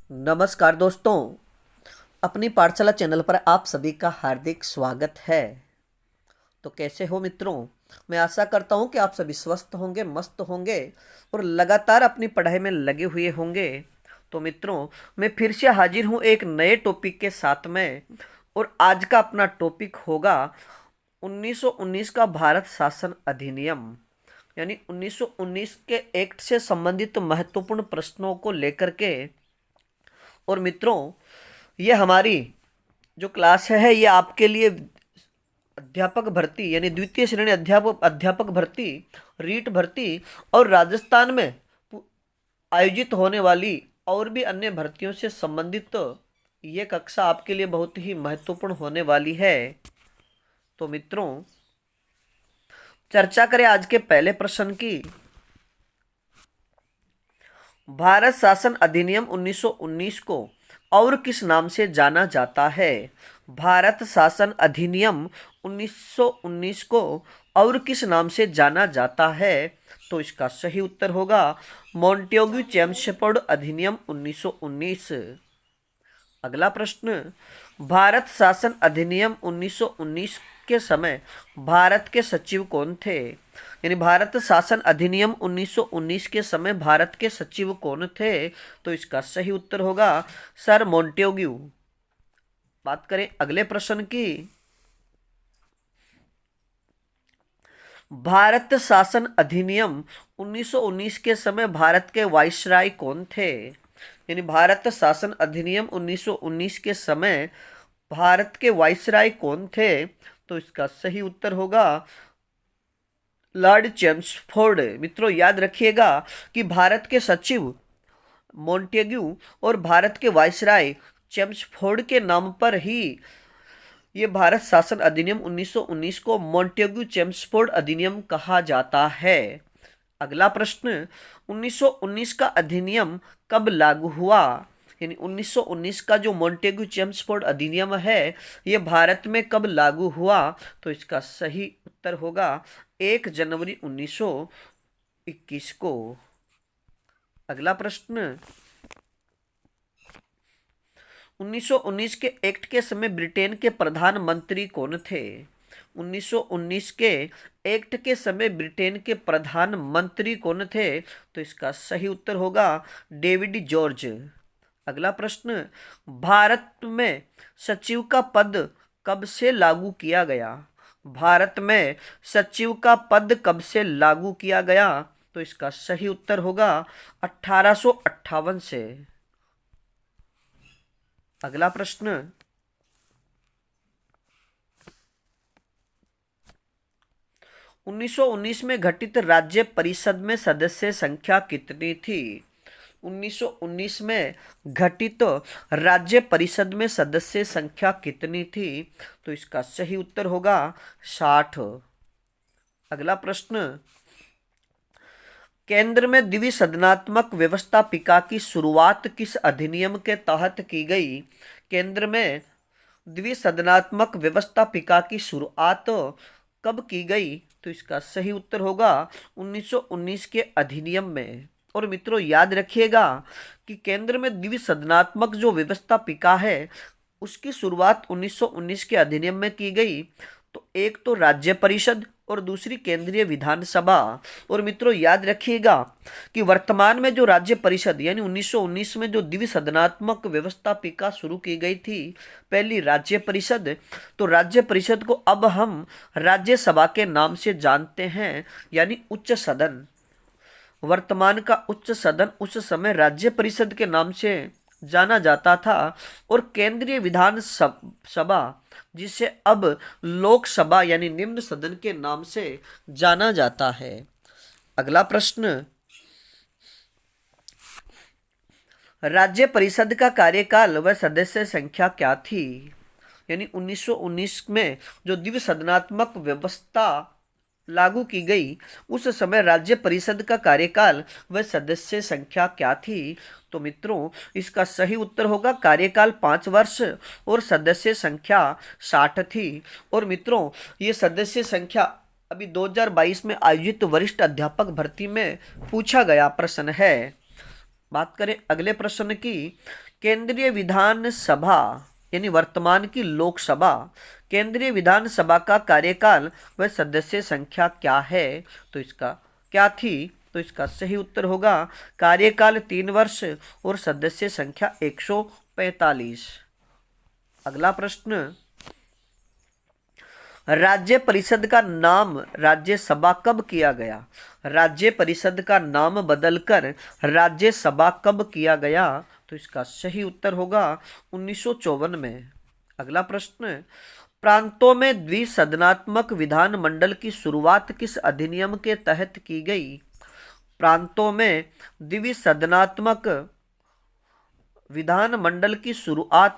नमस्कार दोस्तों, अपनी पाठशाला चैनल पर आप सभी का हार्दिक स्वागत है। तो कैसे हो मित्रों? मैं आशा करता हूं कि आप सभी स्वस्थ होंगे, मस्त होंगे और लगातार अपनी पढ़ाई में लगे हुए होंगे। तो मित्रों, मैं फिर से हाजिर हूं एक नए टॉपिक के साथ में, और आज का अपना टॉपिक होगा 1919 का भारत शासन अधिनियम, यानी 1919 के एक्ट से संबंधित महत्वपूर्ण प्रश्नों को लेकर के। और मित्रों, ये हमारी जो क्लास है ये आपके लिए अध्यापक भर्ती यानी द्वितीय श्रेणी अध्यापक अध्यापक भर्ती, रीट भर्ती और राजस्थान में आयोजित होने वाली और भी अन्य भर्तियों से संबंधित ये कक्षा आपके लिए बहुत ही महत्वपूर्ण होने वाली है। तो मित्रों, चर्चा करें आज के पहले प्रश्न की। भारत शासन अधिनियम 1919 को और किस नाम से जाना जाता है? भारत शासन अधिनियम 1919 को और किस नाम से जाना जाता है? तो इसका सही उत्तर होगा मॉन्टेग्यू चेम्सफोर्ड अधिनियम 1919। अगला प्रश्न, भारत शासन अधिनियम 1919 के समय भारत के सचिव कौन थे? यानी भारत शासन अधिनियम 1919 के समय भारत के सचिव कौन थे? तो इसका सही उत्तर होगा सर मॉन्टेग्यू। बात करें अगले प्रश्न की। भारत शासन अधिनियम 1919 के समय भारत के वाइसराय कौन थे? यानी भारत शासन अधिनियम 1919 के समय भारत के वाइसराय कौन थे? तो इसका सही उत्तर होगा लॉर्ड चेम्सफोर्ड। मित्रों, याद रखिएगा कि भारत के सचिव मॉन्टेग्यू और भारत के वाइसराय चेम्सफोर्ड के नाम पर ही ये भारत शासन अधिनियम 1919 को मॉन्टेग्यू चेम्सफोर्ड अधिनियम कहा जाता है। अगला प्रश्न, 1919 का अधिनियम कब लागू हुआ? यानी 1919 का जो मॉन्टेग्यू चेम्सफोर्ड अधिनियम है ये भारत में कब लागू हुआ? तो इसका सही उत्तर होगा 1 जनवरी 1921 को। अगला प्रश्न, 1919 के एक्ट के समय ब्रिटेन के प्रधानमंत्री कौन थे? 1919 के एक्ट के समय ब्रिटेन के प्रधानमंत्री कौन थे? तो इसका सही उत्तर होगा डेविड जॉर्ज। अगला प्रश्न, भारत में सचिव का पद कब से लागू किया गया? भारत में सचिव का पद कब से लागू किया गया? तो इसका सही उत्तर होगा 1858 से। अगला प्रश्न, 1919 में गठित राज्य परिषद में सदस्य संख्या कितनी थी? 1919 में गठित राज्य परिषद में सदस्य संख्या कितनी थी? तो इसका सही उत्तर होगा 60। अगला प्रश्न, केंद्र में द्विसदनात्मक व्यवस्थापिका की शुरुआत किस अधिनियम के तहत की गई? केंद्र में द्विसदनात्मक व्यवस्थापिका की शुरुआत कब की गई? तो इसका सही उत्तर होगा 1919 के अधिनियम में। और मित्रों, याद रखिएगा कि केंद्र में द्विसदनात्मक जो व्यवस्थापिका है उसकी शुरुआत 1919 के अधिनियम में की गई। तो एक तो राज्य परिषद और दूसरी केंद्रीय विधानसभा। और मित्रों, याद रखिएगा कि वर्तमान में जो राज्य परिषद यानी 1919 में जो द्विसदनात्मक व्यवस्थापिका शुरू की गई थी, पहली राज्य परिषद, तो राज्य परिषद को अब हम राज्यसभा के नाम से जानते हैं, यानी उच्च सदन। वर्तमान का उच्च सदन उस समय राज्य परिषद के नाम से जाना जाता था, और केंद्रीय विधान सभा जिसे अब लोकसभा यानी निम्न सदन के नाम से जाना जाता है। अगला प्रश्न, राज्य परिषद का कार्यकाल व सदस्य संख्या क्या थी? यानी 1919 में जो द्विसदनात्मक व्यवस्था लागू की गई उस समय राज्य परिषद का कार्यकाल व सदस्य संख्या क्या थी? तो मित्रों, इसका सही उत्तर होगा कार्यकाल 5 वर्ष और सदस्य संख्या 60 थी। और मित्रों, ये सदस्य संख्या अभी 2022 में आयोजित वरिष्ठ अध्यापक भर्ती में पूछा गया प्रश्न है। बात करें अगले प्रश्न की, केंद्रीय विधानसभा यानी वर्तमान की लोकसभा, केंद्रीय विधानसभा का कार्यकाल व सदस्य संख्या क्या है? तो इसका क्या थी? तो इसका सही उत्तर होगा कार्यकाल 3 वर्ष और सदस्य संख्या 145। अगला प्रश्न, राज्य परिषद का नाम राज्यसभा कब किया गया? राज्य परिषद का नाम बदलकर राज्यसभा कब किया गया? तो इसका सही उत्तर होगा 1954 में। अगला प्रश्न, प्रांतों में द्विसदनात्मक विधानमंडल की शुरुआत किस अधिनियम के तहत की गई? प्रांतों में द्विसदनात्मक विधानमंडल की शुरुआत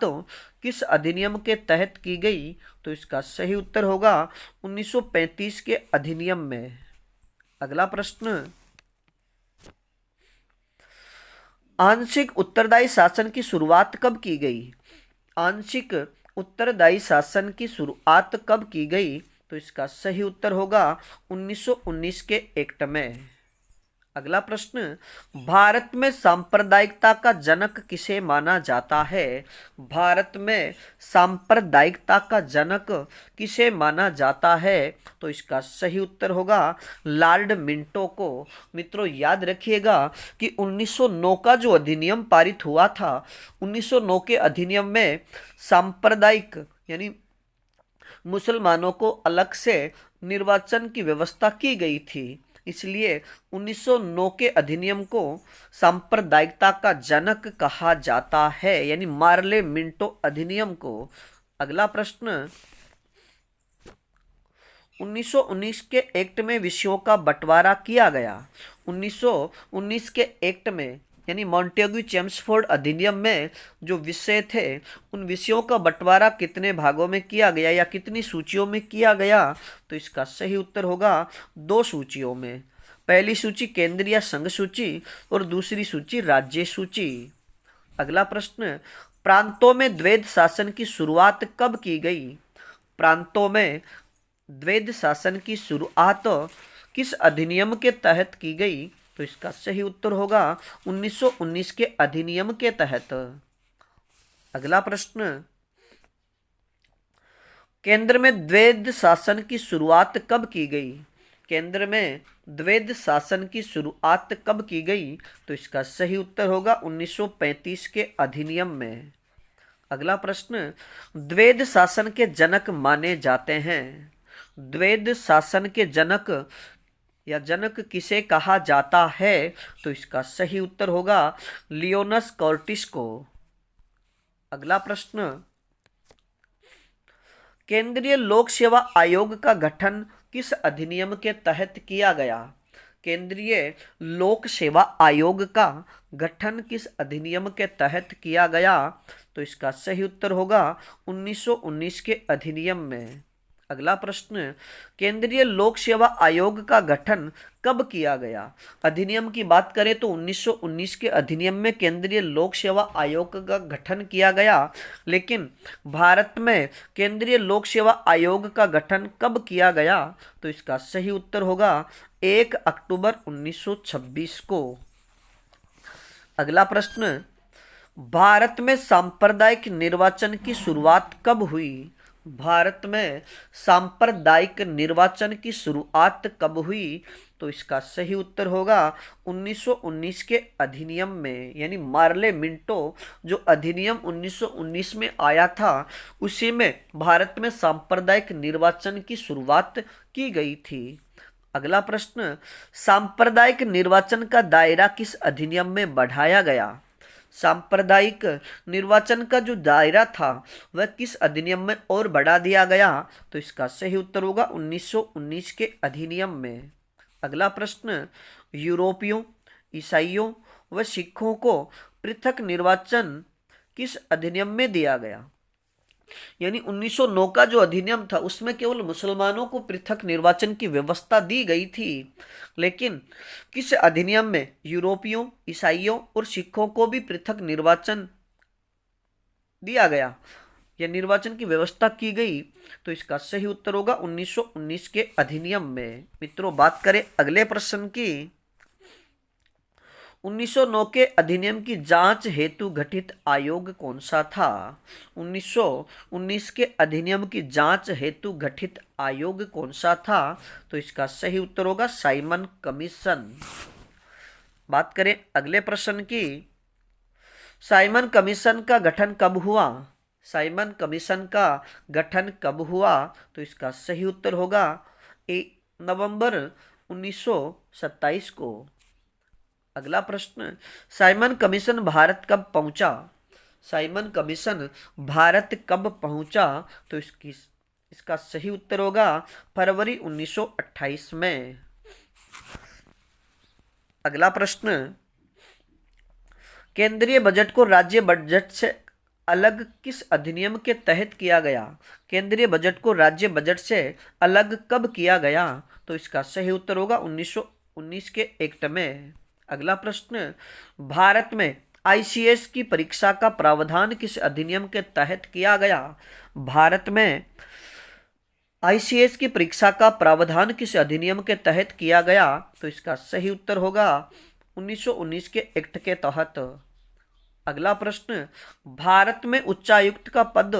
किस अधिनियम के तहत की गई? तो इसका सही उत्तर होगा 1935 के अधिनियम में। अगला प्रश्न, आंशिक उत्तरदायी शासन की शुरुआत कब की गई? आंशिक उत्तरदायी शासन की शुरुआत कब की गई? तो इसका सही उत्तर होगा 1919 के एक्ट में। अगला प्रश्न, भारत में सांप्रदायिकता का जनक किसे माना जाता है? भारत में सांप्रदायिकता का जनक किसे माना जाता है? तो इसका सही उत्तर होगा लॉर्ड मिंटो को। मित्रों याद रखिएगा कि 1909 का जो अधिनियम पारित हुआ था, 1909 के अधिनियम में सांप्रदायिक यानी मुसलमानों को अलग से निर्वाचन की व्यवस्था की गई थी, इसलिए 1909 के अधिनियम को सांप्रदायिकता का जनक कहा जाता है, यानी मार्ले मिंटो अधिनियम को। अगला प्रश्न, 1919 के एक्ट में विषयों का बंटवारा किया गया। 1919 के एक्ट में यानी मॉन्टेग्यू चेम्सफोर्ड अधिनियम में जो विषय थे, उन विषयों का बंटवारा कितने भागों में किया गया या कितनी सूचियों में किया गया? तो इसका सही उत्तर होगा 2 सूचियों में। पहली सूची केंद्रीय संघ सूची और दूसरी सूची राज्य सूची। अगला प्रश्न, प्रांतों में द्वैध शासन की शुरुआत कब की गई? प्रांतों में द्वैध शासन की शुरुआत किस अधिनियम के तहत की गई? तो इसका सही उत्तर होगा 1919 के अधिनियम के तहत। अगला प्रश्न, केंद्र में द्वैध शासन की शुरुआत कब की गई? केंद्र में द्वैध शासन की शुरुआत कब की गई? तो इसका सही उत्तर होगा 1935 के अधिनियम में। अगला प्रश्न, द्वैध शासन के जनक माने जाते हैं। द्वैध शासन के जनक या जनक किसे कहा जाता है? तो इसका सही उत्तर होगा लियोनस कॉर्टिस को। अगला प्रश्न, केंद्रीय लोक सेवा आयोग का गठन किस अधिनियम के तहत किया गया? केंद्रीय लोक सेवा आयोग का गठन किस अधिनियम के तहत किया गया? तो इसका सही उत्तर होगा 1919 के अधिनियम में। अगला प्रश्न, केंद्रीय लोक सेवा आयोग का गठन कब किया गया? अधिनियम की बात करें तो 1919 के अधिनियम में केंद्रीय लोक सेवा आयोग का गठन किया गया, लेकिन भारत में केंद्रीय लोक सेवा आयोग का गठन कब किया गया? तो इसका सही उत्तर होगा 1 अक्टूबर 1926 को। अगला प्रश्न, भारत में सांप्रदायिक निर्वाचन की शुरुआत कब हुई? भारत में सांप्रदायिक निर्वाचन की शुरुआत कब हुई? तो इसका सही उत्तर होगा 1919 के अधिनियम में, यानी मार्ले मिंटो जो अधिनियम 1919 में आया था, उसी में भारत में सांप्रदायिक निर्वाचन की शुरुआत की गई थी। अगला प्रश्न, सांप्रदायिक निर्वाचन का दायरा किस अधिनियम में बढ़ाया गया? सांप्रदायिक निर्वाचन का जो दायरा था वह किस अधिनियम में और बढ़ा दिया गया? तो इसका सही उत्तर होगा 1919 के अधिनियम में। अगला प्रश्न, यूरोपियों, ईसाइयों व सिखों को पृथक निर्वाचन किस अधिनियम में दिया गया? यानी 1909 का जो अधिनियम था उसमें केवल मुसलमानों को पृथक निर्वाचन की व्यवस्था दी गई थी, लेकिन किस अधिनियम में यूरोपियों, ईसाइयों और सिखों को भी पृथक निर्वाचन दिया गया या निर्वाचन की व्यवस्था की गई? तो इसका सही उत्तर होगा 1919 के अधिनियम में। मित्रों बात करें अगले प्रश्न की, 1909 के अधिनियम की जांच हेतु गठित आयोग कौन सा था? 1919 के अधिनियम की जांच हेतु गठित आयोग कौन सा था? तो इसका सही उत्तर होगा साइमन कमीशन। बात करें अगले प्रश्न की, साइमन कमीशन का गठन कब हुआ? साइमन कमीशन का गठन कब हुआ? तो इसका सही उत्तर होगा नवंबर 1927 को। अगला प्रश्न, साइमन कमीशन भारत कब पहुंचा? साइमन कमीशन भारत कब पहुंचा? तो इसका सही उत्तर होगा फरवरी 1928 में। अगला प्रश्न, केंद्रीय बजट को राज्य बजट से अलग किस अधिनियम के तहत किया गया? केंद्रीय बजट को राज्य बजट से अलग कब किया गया? तो इसका सही उत्तर होगा 1919 के एक्ट में। अगला प्रश्न, भारत में आईसीएस की परीक्षा का प्रावधान किस अधिनियम के तहत किया गया? भारत में आईसीएस की परीक्षा का प्रावधान किस अधिनियम के तहत किया गया? तो इसका सही उत्तर होगा 1919 के एक्ट के तहत। अगला प्रश्न, भारत में उच्चायुक्त का पद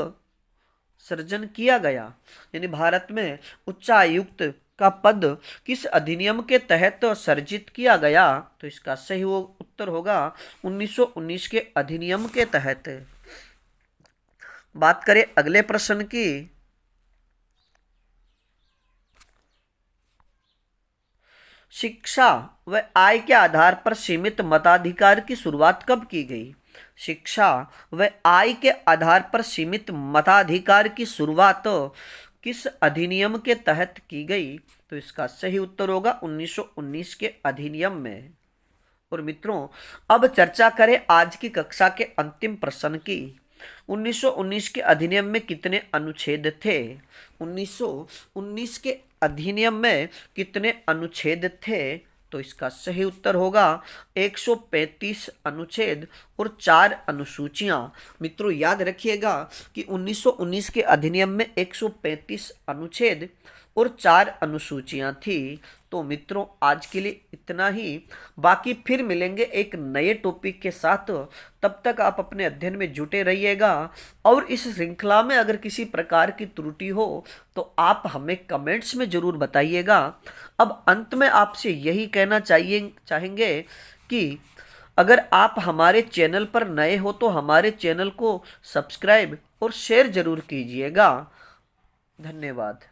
सृजन किया गया, यानी भारत में उच्चायुक्त का पद किस अधिनियम के तहत सर्जित किया गया? तो इसका सही उत्तर होगा 1919 के अधिनियम के तहत। बात करें अगले प्रश्न की, शिक्षा व आय के आधार पर सीमित मताधिकार की शुरुआत कब की गई? शिक्षा व आय के आधार पर सीमित मताधिकार की शुरुआत किस अधिनियम के तहत की गई? तो इसका सही उत्तर होगा 1919 के अधिनियम में। और मित्रों, अब चर्चा करें आज की कक्षा के अंतिम प्रश्न की। 1919 के अधिनियम में कितने अनुच्छेद थे? 1919 के अधिनियम में कितने अनुच्छेद थे? तो इसका सही उत्तर होगा 135 अनुच्छेद और 4 अनुसूचियां। मित्रों याद रखिएगा कि 1919 के अधिनियम में 135 अनुच्छेद और 4 अनुसूचियां थी। तो मित्रों आज के लिए इतना ही, बाकी फिर मिलेंगे एक नए टॉपिक के साथ। तब तक आप अपने अध्ययन में जुटे रहिएगा, और इस श्रृंखला में अगर किसी प्रकार की त्रुटि हो तो आप हमें कमेंट्स में जरूर बताइएगा। अब अंत में आपसे यही कहना चाहेंगे कि अगर आप हमारे चैनल पर नए हो तो हमारे चैनल को सब्सक्राइब और शेयर जरूर कीजिएगा। धन्यवाद।